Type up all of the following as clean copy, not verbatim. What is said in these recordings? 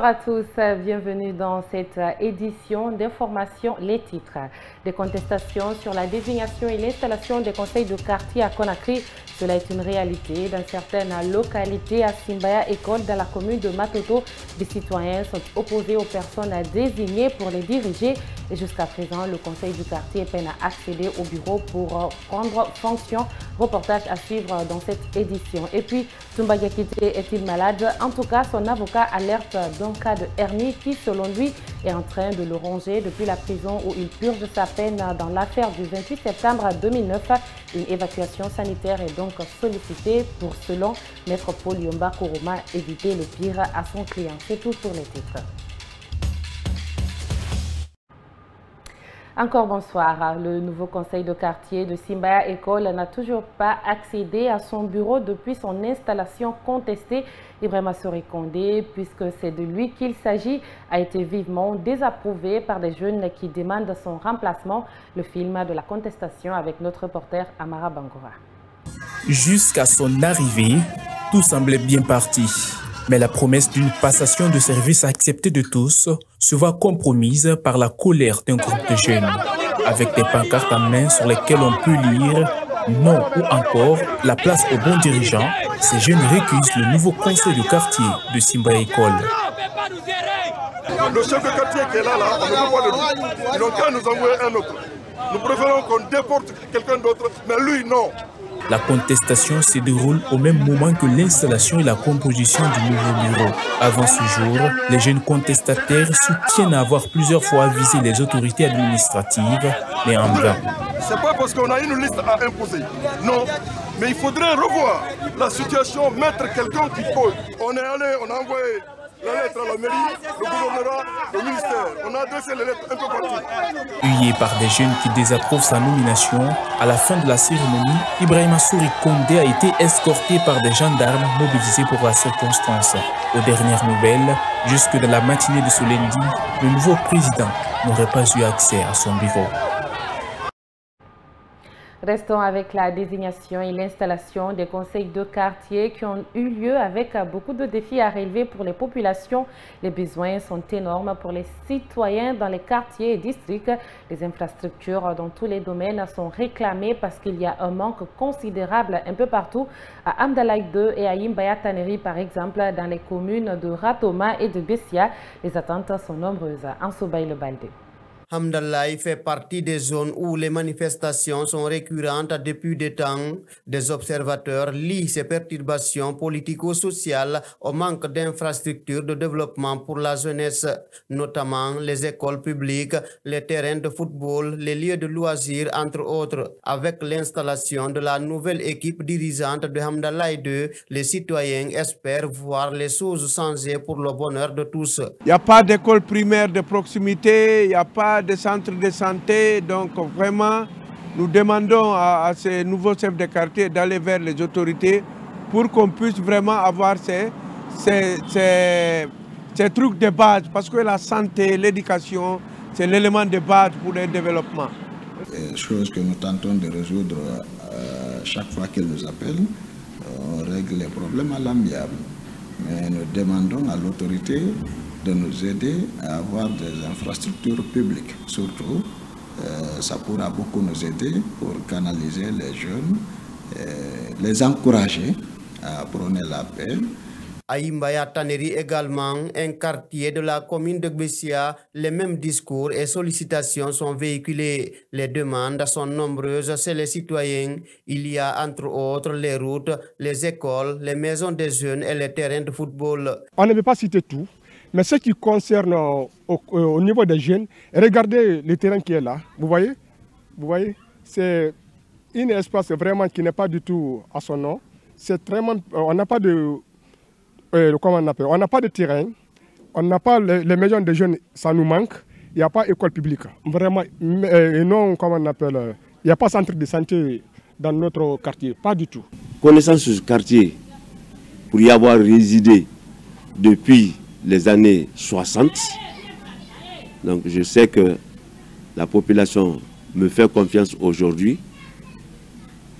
Bonsoir à tous, bienvenue dans cette édition d'information. Les titres des contestations sur la désignation et l'installation des conseils de quartier à Conakry. Cela est une réalité dans certaines localités. À Simbaya École, dans la commune de Matoto, des citoyens sont opposés aux personnes désignées pour les diriger. Et jusqu'à présent, le conseil du quartier peine à accéder au bureau pour prendre fonction. Reportage à suivre dans cette édition. Et puis, Toumba Diakité est-il malade? En tout cas, son avocat alerte d'un cas de hernie qui, selon lui, est en train de le ronger depuis la prison où il purge sa peine dans l'affaire du 28 septembre 2009. Une évacuation sanitaire est donc sollicitée pour, selon Maître Paul Yomba Koroma, éviter le pire à son client. C'est tout pour les titres. Encore bonsoir. Le nouveau conseil de quartier de Simbaya École n'a toujours pas accédé à son bureau depuis son installation contestée. Ibrahima Sori Kondé, puisque c'est de lui qu'il s'agit, a été vivement désapprouvé par des jeunes qui demandent son remplacement. Le film de la contestation avec notre reporter Amara Bangoura. Jusqu'à son arrivée, tout semblait bien parti. Mais la promesse d'une passation de service acceptée de tous se voit compromise par la colère d'un groupe de jeunes, avec des pancartes en main sur lesquelles on peut lire « Non » ou encore « La place aux bons dirigeants ». Ces jeunes récusent le nouveau conseil de quartier de Simbaya École. Le chef de quartier qui est là, on ne veut pas de nous. Ils n'ont qu'à nous envoyer un autre. Nous préférons qu'on déporte quelqu'un d'autre, mais lui, non. La contestation se déroule au même moment que l'installation et la composition du nouveau bureau. Avant ce jour, les jeunes contestataires soutiennent avoir plusieurs fois visé les autorités administratives, mais en vain. C'est pas parce qu'on a une liste à imposer. Non, mais il faudrait revoir la situation, mettre quelqu'un qui peut. On est allé, on a envoyé la lettre à la mairie, le gouvernement, le ministère. On a adressé les lettres un peu partout. Huillé par des jeunes qui désapprouvent sa nomination, à la fin de la cérémonie, Ibrahima Sori Kondé a été escorté par des gendarmes mobilisés pour la circonstance. Aux dernières nouvelles, jusque dans la matinée de ce lundi, le nouveau président n'aurait pas eu accès à son bureau. Restons avec la désignation et l'installation des conseils de quartier qui ont eu lieu avec beaucoup de défis à relever pour les populations. Les besoins sont énormes pour les citoyens dans les quartiers et districts. Les infrastructures dans tous les domaines sont réclamées parce qu'il y a un manque considérable un peu partout. À Amdalaï 2 et à Imbaya Taneri, par exemple, dans les communes de Ratoma et de Bessia, les attentes sont nombreuses. Ansobaï le Baldé. Hamdallah fait partie des zones où les manifestations sont récurrentes depuis des temps. Des observateurs lient ces perturbations politico-sociales au manque d'infrastructures de développement pour la jeunesse, notamment les écoles publiques, les terrains de football, les lieux de loisirs, entre autres. Avec l'installation de la nouvelle équipe dirigeante de Hamdallah 2, les citoyens espèrent voir les choses changer pour le bonheur de tous. Il n'y a pas d'école primaire de proximité, il n'y a pas de centres de santé, donc vraiment nous demandons à ces nouveaux chefs de quartier d'aller vers les autorités pour qu'on puisse vraiment avoir ces trucs de base, parce que la santé, l'éducation, c'est l'élément de base pour le développement. Chose que nous tentons de résoudre chaque fois qu'ils nous appellent, on règle les problèmes à l'amiable. Mais nous demandons à l'autorité de nous aider à avoir des infrastructures publiques. Surtout, ça pourra beaucoup nous aider pour canaliser les jeunes, les encourager à prôner la paix. À Imbaya Taneri également, un quartier de la commune de Bessia, les mêmes discours et sollicitations sont véhiculés. Les demandes sont nombreuses chez les citoyens. Il y a entre autres les routes, les écoles, les maisons des jeunes et les terrains de football. On ne peut pas citer tout, mais ce qui concerne au niveau des jeunes, regardez le terrain qui est là. Vous voyez, c'est un espace vraiment qui n'est pas du tout à son nom. C'est vraiment, on n'a pas de... comment on appelle? On n'a pas de terrain, on n'a pas les maisons des jeunes, ça nous manque. Il n'y a pas d'école publique. Vraiment, non, comment on appelle? Il n'y a pas de centre de santé dans notre quartier, pas du tout. Connaissant ce quartier, pour y avoir résidé depuis les années 60, donc je sais que la population me fait confiance aujourd'hui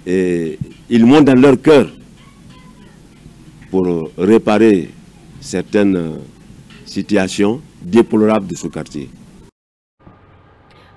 et ils m'ont dans leur cœur pour réparer certaines situation déplorable de ce quartier.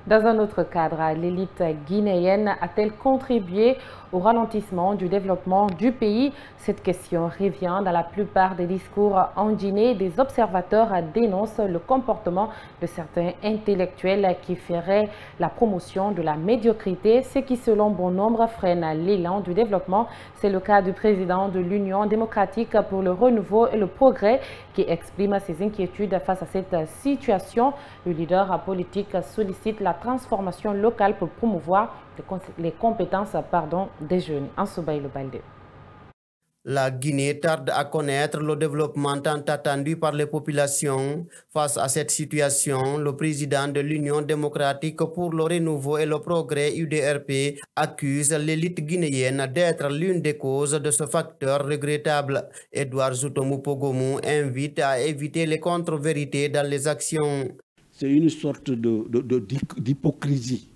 Dans un autre cadre, l'élite guinéenne a-t-elle contribué au ralentissement du développement du pays? Cette question revient dans la plupart des discours en Guinée. Des observateurs dénoncent le comportement de certains intellectuels qui feraient la promotion de la médiocrité, ce qui, selon bon nombre, freine l'élan du développement. C'est le cas du président de l'Union démocratique pour le renouveau et le progrès qui exprime ses inquiétudes face à cette situation. Le leader politique sollicite la transformation locale pour promouvoir les compétences des jeunes. Ansoubaï le Baldé. La Guinée tarde à connaître le développement tant attendu par les populations. Face à cette situation, le président de l'Union démocratique pour le renouveau et le progrès UDRP accuse l'élite guinéenne d'être l'une des causes de ce facteur regrettable. Edouard Zoutomou-Pogomou invite à éviter les contre-vérités dans les actions. C'est une sorte d'hypocrisie.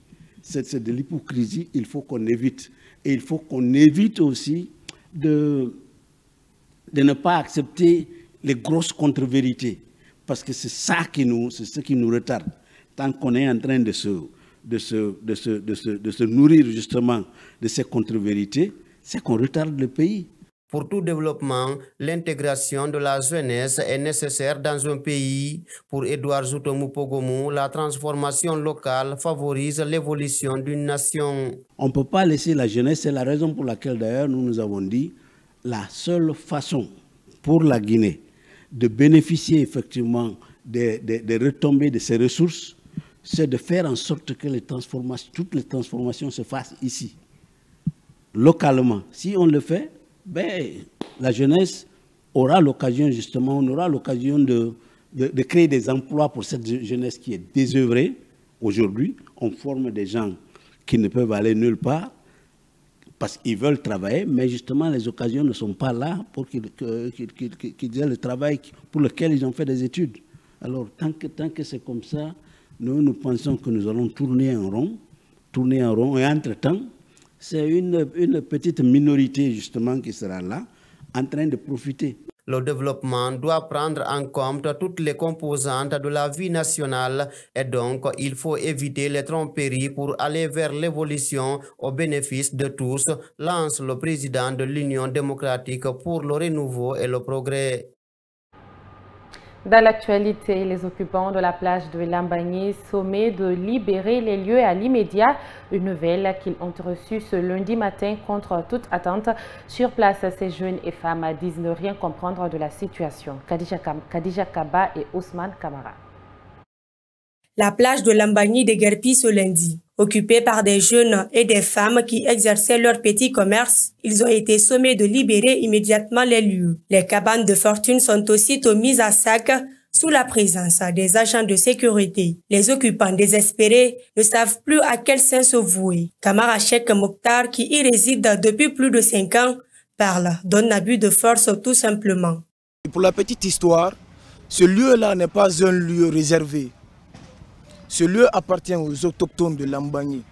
C'est de l'hypocrisie, il faut qu'on évite. Et il faut qu'on évite aussi de ne pas accepter les grosses contre-vérités. Parce que c'est ce qui nous retarde. Tant qu'on est en train de se nourrir justement de ces contre-vérités, c'est qu'on retarde le pays. Pour tout développement, l'intégration de la jeunesse est nécessaire dans un pays. Pour Edouard Zoutomou-Pogomou, la transformation locale favorise l'évolution d'une nation. On ne peut pas laisser la jeunesse, c'est la raison pour laquelle d'ailleurs nous avons dit la seule façon pour la Guinée de bénéficier effectivement des retombées de ses ressources, c'est de faire en sorte que toutes les transformations se fassent ici, localement. Si on le fait, la jeunesse aura l'occasion justement, on aura l'occasion de créer des emplois pour cette jeunesse qui est désœuvrée. Aujourd'hui, on forme des gens qui ne peuvent aller nulle part parce qu'ils veulent travailler, mais justement les occasions ne sont pas là pour qu'ils aient le travail pour lequel ils ont fait des études. Alors tant que c'est comme ça, nous pensons que nous allons tourner en rond, et entre-temps, c'est une petite minorité justement qui sera là, en train de profiter. Le développement doit prendre en compte toutes les composantes de la vie nationale et donc il faut éviter les tromperies pour aller vers l'évolution au bénéfice de tous, lance le président de l'Union démocratique pour le renouveau et le progrès. Dans l'actualité, les occupants de la plage de Lambagny sommaient de libérer les lieux à l'immédiat. Une nouvelle qu'ils ont reçue ce lundi matin contre toute attente. Sur place, ces jeunes et femmes disent ne rien comprendre de la situation. Khadija Kaba et Ousmane Kamara. La plage de Lambagny déguerpit ce lundi. Occupés par des jeunes et des femmes qui exerçaient leur petit commerce, ils ont été sommés de libérer immédiatement les lieux. Les cabanes de fortune sont aussitôt mises à sac sous la présence des agents de sécurité. Les occupants désespérés ne savent plus à quel saint se vouer. Kamara Cheikh Mokhtar, qui y réside depuis plus de 5 ans, parle d'un abus de force tout simplement. Pour la petite histoire, ce lieu-là n'est pas un lieu réservé. Ce lieu appartient aux autochtones de Lambagny.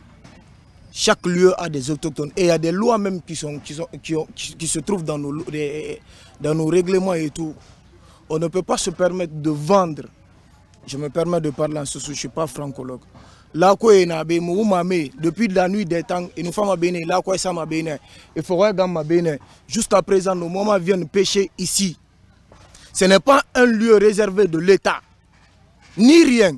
Chaque lieu a des autochtones. Et il y a des lois même qui se trouvent dans nos règlements et tout. On ne peut pas se permettre de vendre. Je me permets de parler en ce sens, je ne suis pas francologue. Là, depuis la nuit des temps, et nous sommes bénis, là, ça m'a béni. Il faudrait que béni. Jusqu'à présent, nos mamans viennent pêcher ici. Ce n'est pas un lieu réservé de l'État, ni rien.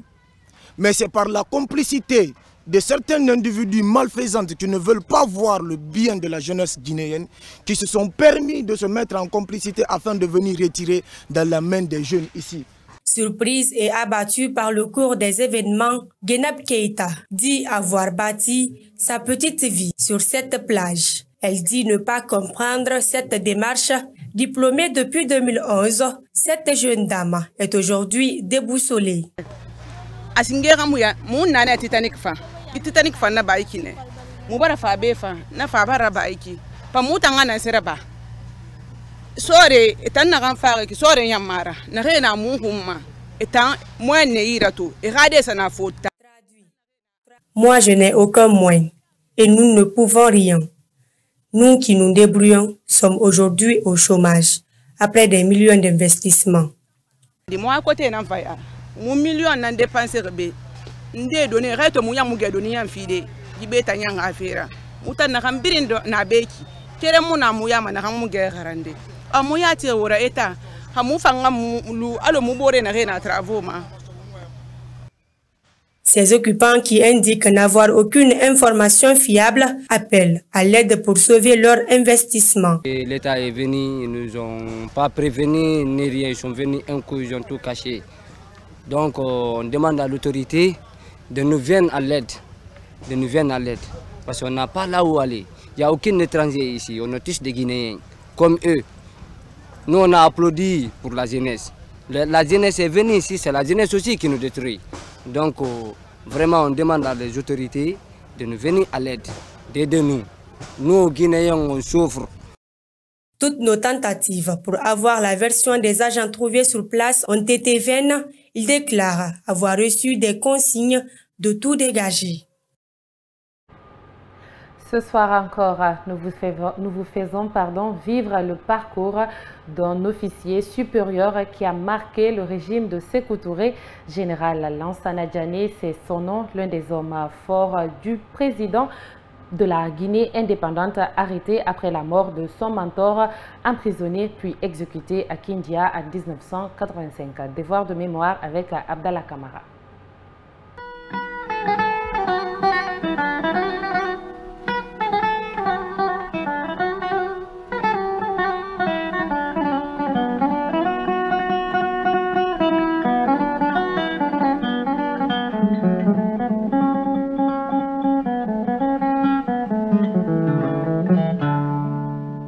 Mais c'est par la complicité de certains individus malfaisants qui ne veulent pas voir le bien de la jeunesse guinéenne, qui se sont permis de se mettre en complicité afin de venir retirer dans la main des jeunes ici. Surprise et abattue par le cours des événements, Guénab Keïta dit avoir bâti sa petite vie sur cette plage. Elle dit ne pas comprendre cette démarche. Diplômée depuis 2011, cette jeune dame est aujourd'hui déboussolée. Asingera muya munna na Titanic fa na baiki ne mu bara fa be fa na fa bara baiki pa mutanga na seraba sore etan na kan fa ki sore nyamara na rena mu humma etan moi ne irato e rade sana faute. Moi je n'ai aucun moyen et nous ne pouvons rien. Nous qui nous débrouillons sommes aujourd'hui au chômage après des millions d'investissements. Moi, à côté, n'en fait pas. Mon million n'en dépensé rebé. N'dé donné, reste mouya mouga donné un fidé. Gibé tanyang affaire. Mouta n'a rambirindo na beki. Tere mouna mouya mana ramouga garande. A mouya tire ora eta. Hamou fanga mou alo moubore na rien à travaux ma. Ces occupants qui indiquent n'avoir aucune information fiable appellent à l'aide pour sauver leur investissement. L'État est venu, ils ne nous ont pas prévenus ni rien, ils sont venus un coup, ils ont tout caché. Donc on demande à l'autorité de nous venir à l'aide, parce qu'on n'a pas là où aller. Il n'y a aucun étranger ici, on est tous des Guinéens, comme eux. Nous on a applaudi pour la jeunesse. La jeunesse est venue ici, c'est la jeunesse aussi qui nous détruit. Donc vraiment on demande à les autorités de nous venir à l'aide, d'aider nous. Nous Guinéens on souffre. Toutes nos tentatives pour avoir la version des agents trouvés sur place ont été vaines. Ils déclarent avoir reçu des consignes de tout dégager. Ce soir encore, nous vous faisons vivre le parcours d'un officier supérieur qui a marqué le régime de Sékou Touré. Général Lansana Diané, c'est son nom, l'un des hommes forts du président de la Guinée indépendante, arrêté après la mort de son mentor, emprisonné puis exécuté à Kindia en 1985. Devoir de mémoire avec Abdallah Kamara.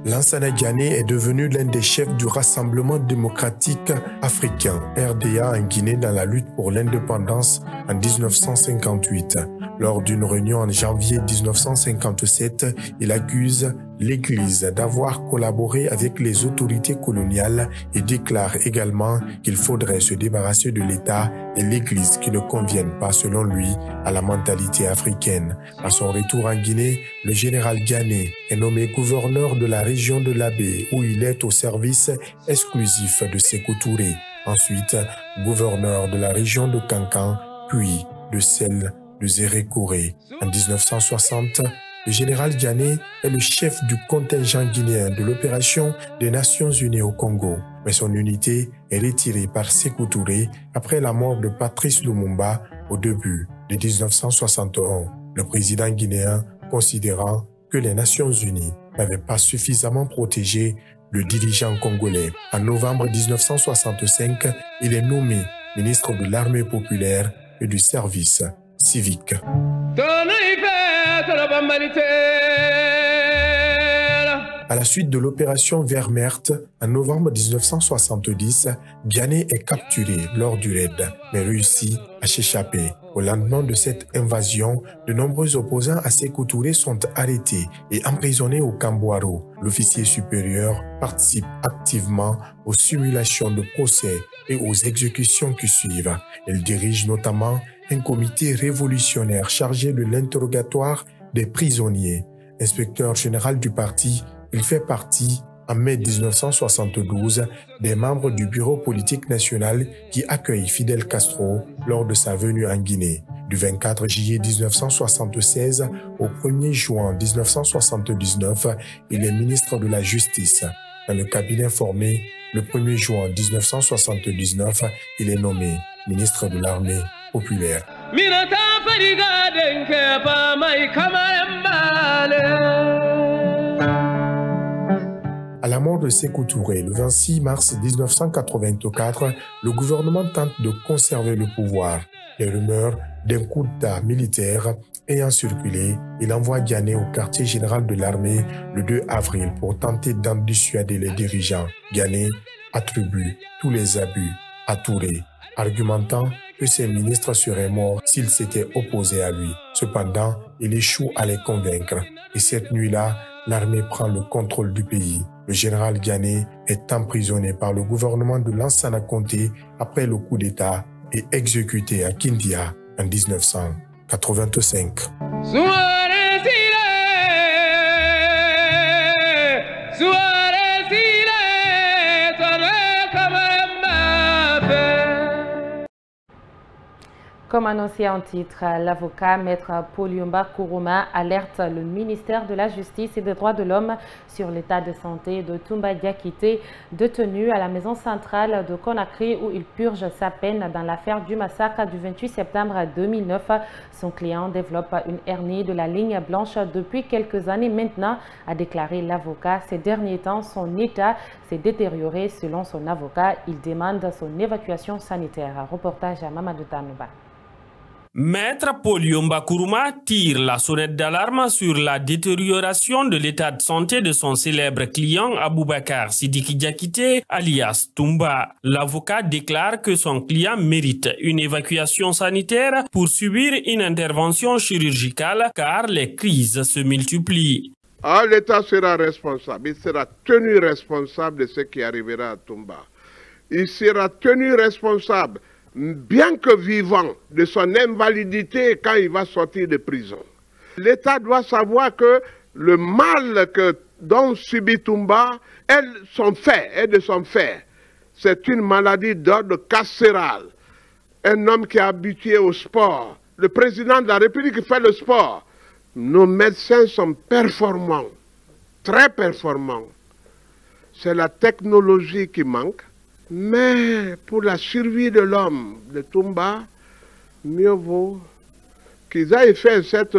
Lansana Diané est devenu l'un des chefs du Rassemblement démocratique africain, RDA, en Guinée dans la lutte pour l'indépendance en 1958. Lors d'une réunion en janvier 1957, il accuse l'Église d'avoir collaboré avec les autorités coloniales et déclare également qu'il faudrait se débarrasser de l'État et l'Église qui ne conviennent pas, selon lui, à la mentalité africaine. À son retour en Guinée, le général Diané est nommé gouverneur de la région de l'Abbé, où il est au service exclusif de Sékou Touré. Ensuite, gouverneur de la région de Kankan, puis de celle de Zérékoré. En 1960, le général Diané est le chef du contingent guinéen de l'opération des Nations Unies au Congo. Mais son unité est retirée par Sékou Touré après la mort de Patrice Lumumba au début de 1961. Le président guinéen considérant que les Nations Unies n'avaient pas suffisamment protégé le dirigeant congolais. En novembre 1965, il est nommé ministre de l'Armée populaire et du service civique. À la suite de l'opération Vermerte, en novembre 1970, Diané est capturé lors du raid, mais réussit à s'échapper. Au lendemain de cette invasion, de nombreux opposants à Sékou Touré sont arrêtés et emprisonnés au Kambouaro. L'officier supérieur participe activement aux simulations de procès et aux exécutions qui suivent. Il dirige notamment un comité révolutionnaire chargé de l'interrogatoire des prisonniers. Inspecteur général du parti, il fait partie, en mai 1972, des membres du bureau politique national qui accueille Fidel Castro lors de sa venue en Guinée. Du 24 juillet 1976 au 1er juin 1979, il est ministre de la Justice. Dans le cabinet formé le 1er juin 1979, il est nommé ministre de l'Armée populaire. À la mort de Sékou Touré, le 26 mars 1984, le gouvernement tente de conserver le pouvoir. Les rumeurs d'un coup d'État militaire ayant circulé, il envoie Diané au quartier général de l'armée le 2 avril pour tenter d'en dissuader les dirigeants. Diané attribue tous les abus à Touré, argumentant que ses ministres seraient morts s'ils s'étaient opposés à lui. Cependant, il échoue à les convaincre. Et cette nuit-là, l'armée prend le contrôle du pays. Le général Diané est emprisonné par le gouvernement de Lansana Conté après le coup d'État et exécuté à Kindia en 1985. Suarez, Comme annoncé en titre, l'avocat Maître Poliomba Kourouma alerte le ministère de la Justice et des Droits de l'Homme sur l'état de santé de Toumba Diakité, détenu à la maison centrale de Conakry où il purge sa peine dans l'affaire du massacre du 28 septembre 2009. Son client développe une hernie de la ligne blanche depuis quelques années maintenant, a déclaré l'avocat. Ces derniers temps, son état s'est détérioré selon son avocat. Il demande son évacuation sanitaire. Reportage à Mamadou Tanouba. Maître Poliomba Kourouma tire la sonnette d'alarme sur la détérioration de l'état de santé de son célèbre client Aboubakar Sidiki Diakité, alias Toumba. L'avocat déclare que son client mérite une évacuation sanitaire pour subir une intervention chirurgicale car les crises se multiplient. L'État sera responsable, il sera tenu responsable de ce qui arrivera à Toumba. Il sera tenu responsable, bien que vivant, de son invalidité quand il va sortir de prison. L'État doit savoir que le mal dont subit Toumba est de son fait. C'est une maladie d'ordre carcéral. Un homme qui est habitué au sport. Le président de la République fait le sport. Nos médecins sont performants, très performants. C'est la technologie qui manque. Mais pour la survie de l'homme de Toumba, mieux vaut qu'ils aient fait cette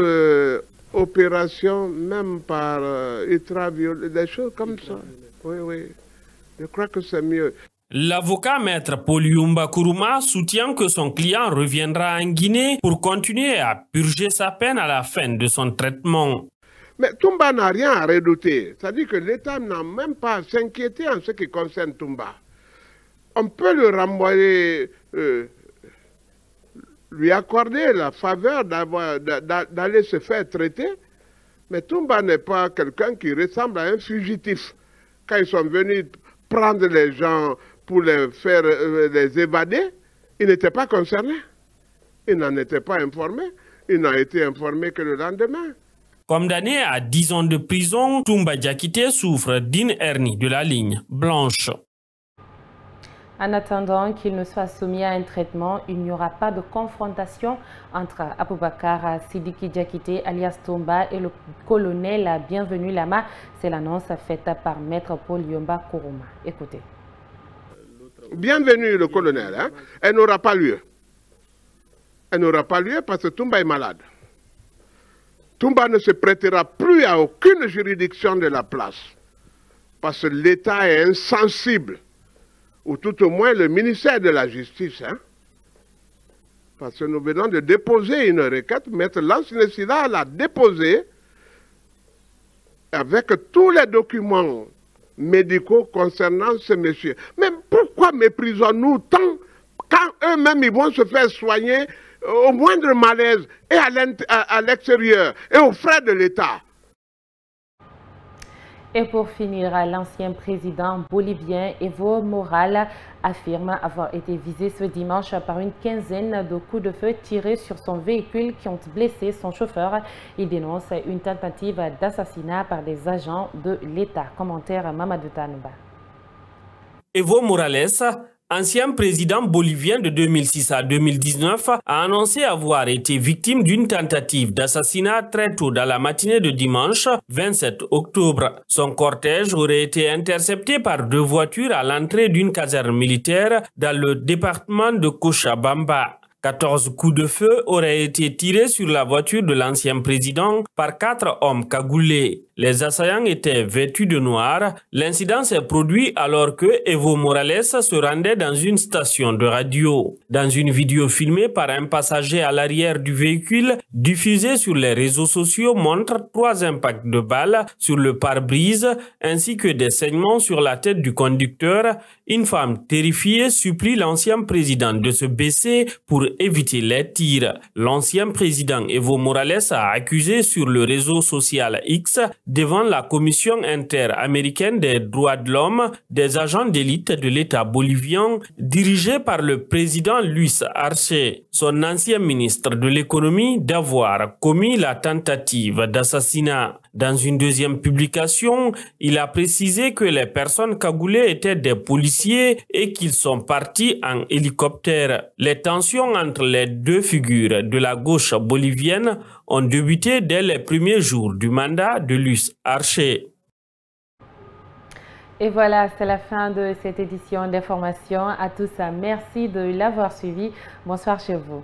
opération même par ultraviolet, des choses comme ça. Oui, je crois que c'est mieux. L'avocat Maître Poliomba Kourouma soutient que son client reviendra en Guinée pour continuer à purger sa peine à la fin de son traitement. Mais Toumba n'a rien à redouter. C'est-à-dire que l'État n'a même pas à s'inquiéter en ce qui concerne Toumba. On peut le renvoyer, lui accorder la faveur d'aller se faire traiter, mais Toumba n'est pas quelqu'un qui ressemble à un fugitif. Quand ils sont venus prendre les gens pour les faire les évader, ils n'étaient pas concernés. Ils n'en étaient pas informés. Ils n'ont été informés que le lendemain. Condamné à 10 ans de prison, Toumba Diakité souffre d'une hernie de la ligne blanche. En attendant qu'il ne soit soumis à un traitement, il n'y aura pas de confrontation entre Aboubakar Sidiki Diakité alias Toumba et le colonel Bienvenu Lama. C'est l'annonce faite par Maître Poliomba Kourouma. Écoutez. Bienvenue le colonel, hein? Elle n'aura pas lieu. Elle n'aura pas lieu parce que Toumba est malade. Toumba ne se prêtera plus à aucune juridiction de la place parce que l'État est insensible. Ou tout au moins le ministère de la Justice. Hein? Parce que nous venons de déposer une requête, Maître Lansinesida l'a déposée avec tous les documents médicaux concernant ce monsieur. Mais pourquoi méprisons-nous tant quand eux-mêmes ils vont se faire soigner au moindre malaise et à l'extérieur et aux frais de l'État? Et pour finir, l'ancien président bolivien Evo Morales affirme avoir été visé ce dimanche par une quinzaine de coups de feu tirés sur son véhicule qui ont blessé son chauffeur. Il dénonce une tentative d'assassinat par des agents de l'État. Commentaire Mamadou Tanouba. Evo Morales, ancien président bolivien de 2006 à 2019, a annoncé avoir été victime d'une tentative d'assassinat très tôt dans la matinée de dimanche 27 octobre. Son cortège aurait été intercepté par 2 voitures à l'entrée d'une caserne militaire dans le département de Cochabamba. 14 coups de feu auraient été tirés sur la voiture de l'ancien président par 4 hommes cagoulés. Les assaillants étaient vêtus de noir. L'incident s'est produit alors que Evo Morales se rendait dans une station de radio. Dans une vidéo filmée par un passager à l'arrière du véhicule, diffusée sur les réseaux sociaux, montre 3 impacts de balles sur le pare-brise ainsi que des saignements sur la tête du conducteur. Une femme terrifiée supplie l'ancien président de se baisser pour éviter les tirs. L'ancien président Evo Morales a accusé sur le réseau social X devant la Commission interaméricaine des droits de l'homme des agents d'élite de l'État bolivien dirigé par le président Luis Arce, son ancien ministre de l'économie, d'avoir commis la tentative d'assassinat. Dans une deuxième publication, il a précisé que les personnes cagoulées étaient des policiers et qu'ils sont partis en hélicoptère. Les tensions entre les deux figures de la gauche bolivienne ont débuté dès les premiers jours du mandat de Luis Arce. Et voilà, c'est la fin de cette édition d'information. À tous, merci de l'avoir suivi. Bonsoir chez vous.